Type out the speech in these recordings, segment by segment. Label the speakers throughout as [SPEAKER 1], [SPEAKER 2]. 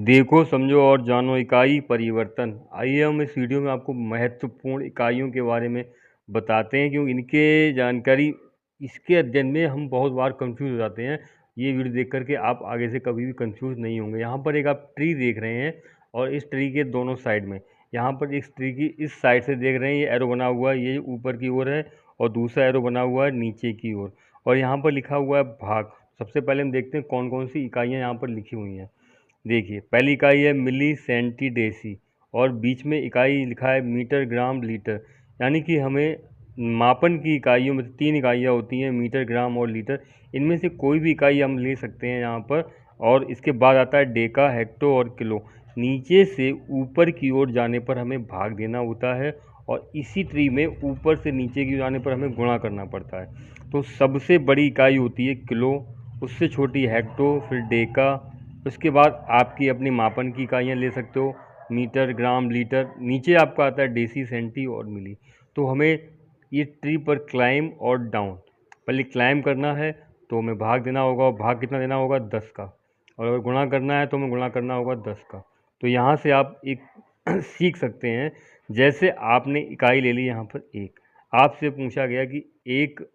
[SPEAKER 1] देखो, समझो और जानो इकाई परिवर्तन। आइए हम इस वीडियो में आपको महत्वपूर्ण इकाइयों के बारे में बताते हैं, क्योंकि इनके जानकारी इसके अध्ययन में हम बहुत बार कंफ्यूज हो जाते हैं। ये वीडियो देख करके आप आगे से कभी भी कंफ्यूज नहीं होंगे। यहाँ पर एक आप ट्री देख रहे हैं और इस ट्री के दोनों साइड में, यहाँ पर इस ट्री की इस साइड से देख रहे हैं, ये एरो बना हुआ है, ये ऊपर की ओर है और दूसरा एरो बना हुआ है नीचे की ओर, और यहाँ पर लिखा हुआ है भाग। सबसे पहले हम देखते हैं कौन कौन सी इकाइयाँ यहाँ पर लिखी हुई हैं। देखिए, पहली इकाई है मिली सेंटी डेसी और बीच में इकाई लिखा है मीटर ग्राम लीटर। यानी कि हमें मापन की इकाइयों में 3 इकाइयाँ होती हैं, मीटर ग्राम और लीटर। इनमें से कोई भी इकाई हम ले सकते हैं यहाँ पर। और इसके बाद आता है डेका, हेक्टो और किलो। नीचे से ऊपर की ओर जाने पर हमें भाग देना होता है और इसी ट्री में ऊपर से नीचे की जाने पर हमें गुणा करना पड़ता है। तो सबसे बड़ी इकाई होती है किलो, उससे छोटी हेक्टो, फिर डेका। उसके बाद आपकी अपनी मापन की इकाइयाँ ले सकते हो, मीटर, ग्राम, लीटर। नीचे आपका आता है डेसी, सेंटी और मिली। तो हमें ये ट्री पर क्लाइम और डाउन, पहले क्लाइम करना है तो हमें भाग देना होगा, और भाग कितना देना होगा, 10 का। और अगर गुणा करना है तो हमें गुणा करना होगा 10 का। तो यहाँ से आप एक सीख सकते हैं। जैसे आपने इकाई ले ली यहाँ पर एक, आपसे पूछा गया कि एक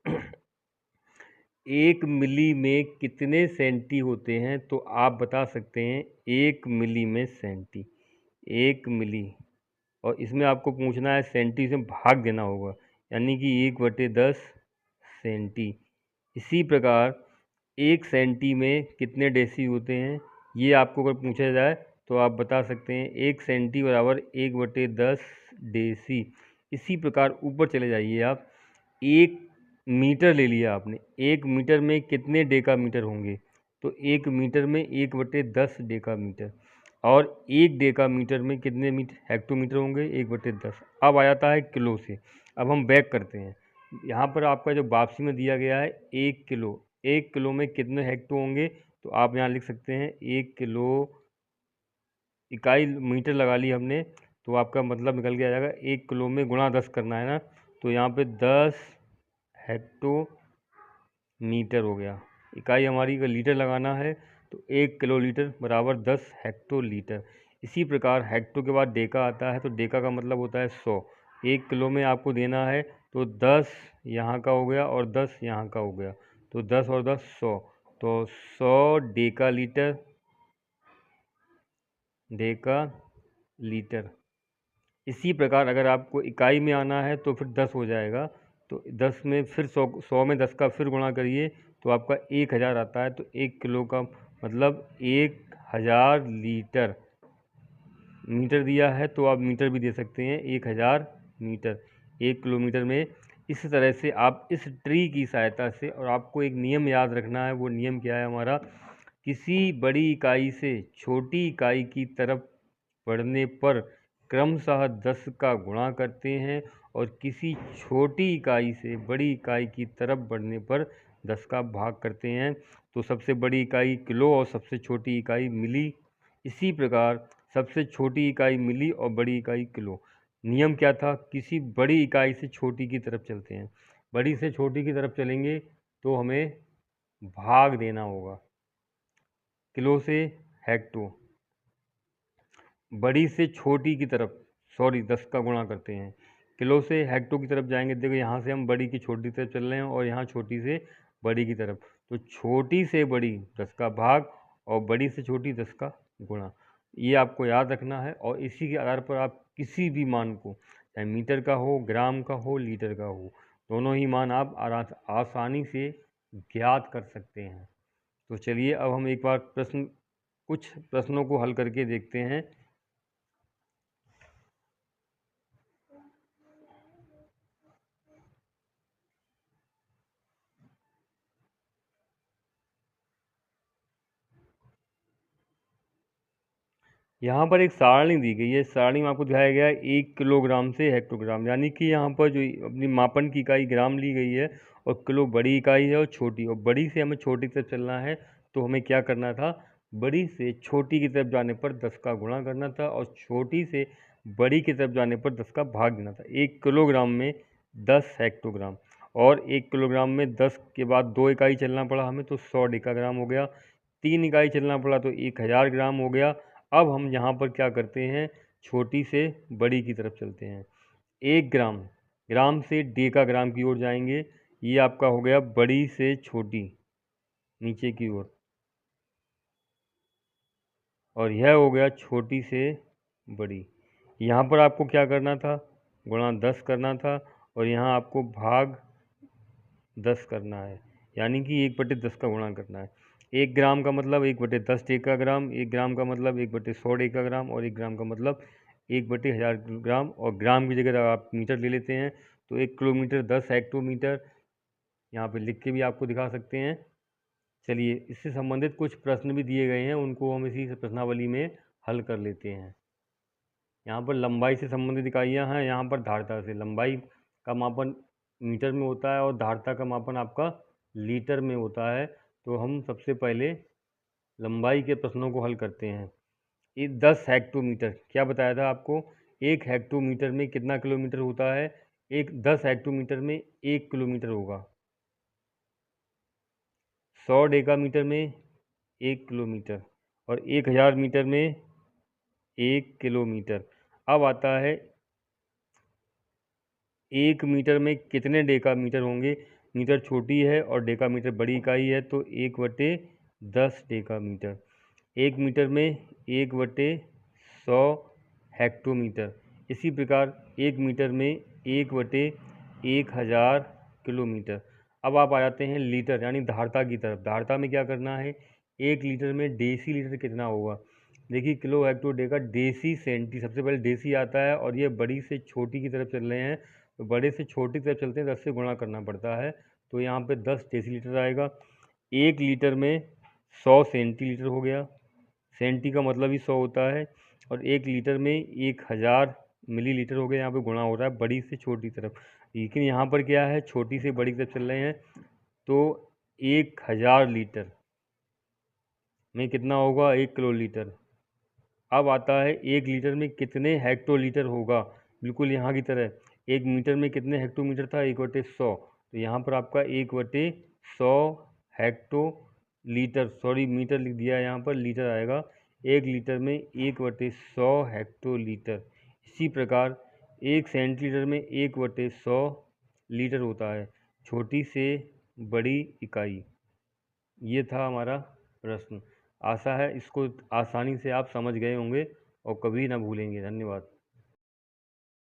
[SPEAKER 1] एक मिली में कितने सेंटी होते हैं, तो आप बता सकते हैं 1 मिली में सेंटी, 1 मिली। और इसमें आपको पूछना है सेंटी से भाग देना होगा, यानी कि 1/10 सेंटी। इसी प्रकार 1 सेंटी में कितने डेसी होते हैं, ये आपको अगर पूछा जाए तो आप बता सकते हैं 1 सेंटी बराबर 1/10 डेसी। इसी प्रकार ऊपर चले जाइए आप, 1 मीटर ले लिया आपने, 1 मीटर में कितने डेका मीटर होंगे, तो 1 मीटर में 1/10 डेका मीटर। और 1 डेका मीटर में कितने हेक्टोमीटर होंगे, 1/10। अब आ जाता है किलो से। अब हम बैक करते हैं। यहाँ पर आपका जो वापसी में दिया गया है 1 किलो, 1 किलो में कितने हेक्टो होंगे, तो आप यहाँ लिख सकते हैं 1 किलो। इकाई मीटर लगा ली हमने, तो आपका मतलब निकल के आ जाएगा 1 किलो में गुणा 10 करना है ना, तो यहाँ पे 10 हेक्टो मीटर हो गया। इकाई हमारी का लीटर लगाना है, तो 1 किलो लीटर बराबर 10 हेक्टो लीटर। इसी प्रकार हेक्टो के बाद डेका आता है, तो डेका का मतलब होता है 100। 1 किलो में आपको देना है तो 10 यहाँ का हो गया और 10 यहाँ का हो गया, तो 10 और 10 100, तो 100 डेका लीटर, डेका लीटर। इसी प्रकार अगर आपको इकाई में आना है तो फिर 10 हो जाएगा, तो 10 में फिर 100 में 10 का फिर गुणा करिए तो आपका 1000 आता है। तो 1 किलो का मतलब 1000 लीटर। मीटर दिया है तो आप मीटर भी दे सकते हैं, 1000 मीटर 1 किलोमीटर में। इस तरह से आप इस ट्री की सहायता से, और आपको एक नियम याद रखना है, वो नियम क्या है हमारा, किसी बड़ी इकाई से छोटी इकाई की तरफ बढ़ने पर क्रमशः 10 का गुणा करते हैं, और किसी छोटी इकाई से बड़ी इकाई की तरफ बढ़ने पर 10 का भाग करते हैं। तो सबसे बड़ी इकाई किलो और सबसे छोटी इकाई मिली। इसी प्रकार सबसे छोटी इकाई मिली और बड़ी इकाई किलो। नियम क्या था, किसी बड़ी इकाई से छोटी की तरफ चलते हैं, बड़ी से छोटी की तरफ चलेंगे तो हमें भाग देना होगा। किलो से हेक्टो, बड़ी से छोटी की तरफ, सॉरी 10 का गुणा करते हैं। किलो से हेक्टो की तरफ जाएंगे, देखो यहाँ से हम बड़ी की छोटी की तरफ चल रहे हैं और यहाँ छोटी से बड़ी की तरफ, तो छोटी से बड़ी 10 का भाग और बड़ी से छोटी 10 का गुणा। ये आपको याद रखना है, और इसी के आधार पर आप किसी भी मान को, चाहे मीटर का हो, ग्राम का हो, लीटर का हो, दोनों ही मान आप आसानी से ज्ञात कर सकते हैं। तो चलिए अब हम एक बार कुछ प्रश्नों को हल करके देखते हैं। यहाँ पर एक सारणी दी गई है, सारणी में आपको दिखाया गया है 1 किलोग्राम से हेक्टोग्राम, यानी कि यहाँ पर जो अपनी मापन की इकाई ग्राम ली गई है, और किलो बड़ी इकाई है और छोटी, और बड़ी से हमें छोटी की तरफ चलना है, तो हमें क्या करना था, बड़ी से छोटी की तरफ जाने पर 10 का गुणा करना था, और छोटी से बड़ी की तरफ जाने पर 10 का भाग देना था। 1 किलोग्राम में 10 हेक्टोग्राम, और 1 किलोग्राम में 10 के बाद 2 इकाई चलना पड़ा हमें, तो 100 डेकाग्राम हो गया। 3 इकाई चलना पड़ा तो 1000 ग्राम हो गया। अब हम यहाँ पर क्या करते हैं, छोटी से बड़ी की तरफ चलते हैं। 1 ग्राम, ग्राम से डेकाग्राम की ओर जाएंगे। ये आपका हो गया बड़ी से छोटी नीचे की ओर, और यह हो गया छोटी से बड़ी। यहाँ पर आपको क्या करना था, गुणा 10 करना था, और यहाँ आपको भाग 10 करना है, यानी कि 1/10 का गुणा करना है। 1 ग्राम का मतलब 1/10 डेकाग्राम, 1 ग्राम का मतलब 1/100 डेकाग्राम, और 1 ग्राम का मतलब 1/1000 ग्राम, और ग्राम की जगह आप मीटर ले लेते हैं तो 1 किलोमीटर 10 हेक्टोमीटर। यहाँ पे लिख के भी आपको दिखा सकते हैं। चलिए, इससे संबंधित कुछ प्रश्न भी दिए गए हैं, उनको हम इसी प्रश्नावली में हल कर लेते हैं। यहाँ पर लंबाई से संबंधित इकाइयाँ हैं, यहाँ पर धारता से। लंबाई का मापन मीटर में होता है और धारता का मापन आपका लीटर में होता है। तो हम सबसे पहले लंबाई के प्रश्नों को हल करते हैं। ये 10 हेक्टोमीटर क्या बताया था आपको, 1 हेक्टोमीटर में कितना किलोमीटर होता है, 10 हेक्टोमीटर में 1 किलोमीटर होगा। 100 डेकामीटर में 1 किलोमीटर, और 1000 मीटर में 1 किलोमीटर। अब आता है 1 मीटर में कितने डेकामीटर होंगे। मीटर छोटी है और डेकामीटर बड़ी इकाई है, तो 1/10 डेकामीटर। 1 मीटर में 1/100 हेक्टोमीटर। इसी प्रकार 1 मीटर में 1/1000 किलोमीटर। अब आप आ जाते हैं लीटर यानी धारता की तरफ। धारता में क्या करना है, 1 लीटर में डेसी लीटर कितना होगा। देखिए, kilo hecto deca deci centi, सबसे पहले डेसी आता है, और ये बड़ी से छोटी की तरफ चल रहे हैं, तो बड़े से छोटी की तरफ चलते हैं, 10 से गुणा करना पड़ता है, तो यहाँ पे 10 डेसीलीटर आएगा। 1 लीटर में 100 सेंटीलीटर हो गया, सेंटी का मतलब ही 100 होता है, और 1 लीटर में 1000 मिलीलीटर हो गया। यहाँ पे गुणा हो रहा है बड़ी से छोटी तरफ, लेकिन यहाँ पर क्या है, छोटी से बड़ी तरफ चल रहे हैं, तो 1000 लीटर में कितना होगा, 1 किलो लीटर। अब आता है 1 लीटर में कितने हेक्टोलीटर होगा, बिल्कुल यहाँ की तरह। 1 मीटर में कितने हेक्टोमीटर था, 1/100, तो यहाँ पर आपका 1/100 हेक्टोलीटर, सॉरी मीटर लिख दिया है, यहाँ पर लीटर आएगा। 1 लीटर में 1/100 हेक्टोलीटर। इसी प्रकार 1 सेंटीलीटर में 1/100 लीटर होता है, छोटी से बड़ी इकाई। ये था हमारा प्रश्न। आशा है इसको आसानी से आप समझ गए होंगे और कभी ना भूलेंगे। धन्यवाद।